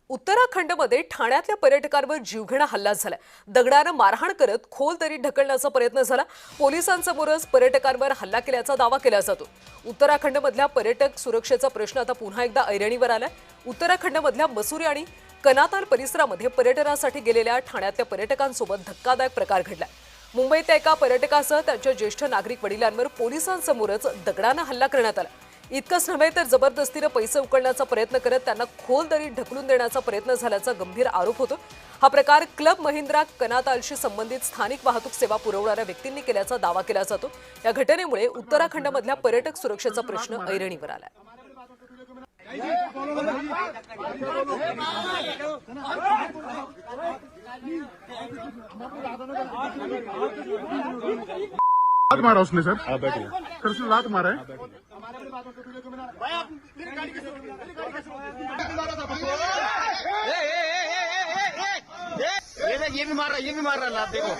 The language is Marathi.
उत्तराखंडमध्ये ठाण्यातल्या पर्यटकांवर जीवघेणा हल्ला झाला। दगडानं मारहाण करत खोल दरीत ढकलण्याचा प्रयत्न झाला। पोलिसांसमोरच पर्यटकांवर हल्ला केल्याचा दावा केला जातो। उत्तराखंडमधल्या पर्यटक सुरक्षेचा प्रश्न आता पुन्हा एकदा ऐरणीवर आलाय। उत्तराखंडमधल्या मसुरी आणि कनाताल परिसरामध्ये पर्यटनासाठी गेलेल्या ठाण्यातल्या पर्यटकांसोबत धक्कादायक प्रकार घडलाय। मुंबईतल्या एका पर्यटकासह त्यांच्या ज्येष्ठ नागरिक वडिलांवर पोलिसांसमोरच दगडानं हल्ला करण्यात आला। इतकंच नव्हे तर जबरदस्तीने पैसे उकळण्याचा प्रयत्न करत त्यांना खोल दरीत ढकलून देण्याचा प्रयत्न झाल्याचा गंभीर आरोप होतो। हा प्रकार क्लब महिंद्रा कनातालशी संबंधित स्थानिक वाहतूक सेवा पुरवणाऱ्या व्यक्तींनी केल्याचा दावा केला जातो। या घटनेमुळे उत्तराखंडमधल्या पर्यटक सुरक्षेचा प्रश्न ऐरणीवर आलाय। लात मारा उसने सर। सर उसने लात मारा है। ये भी मार रहा है लात, देखो।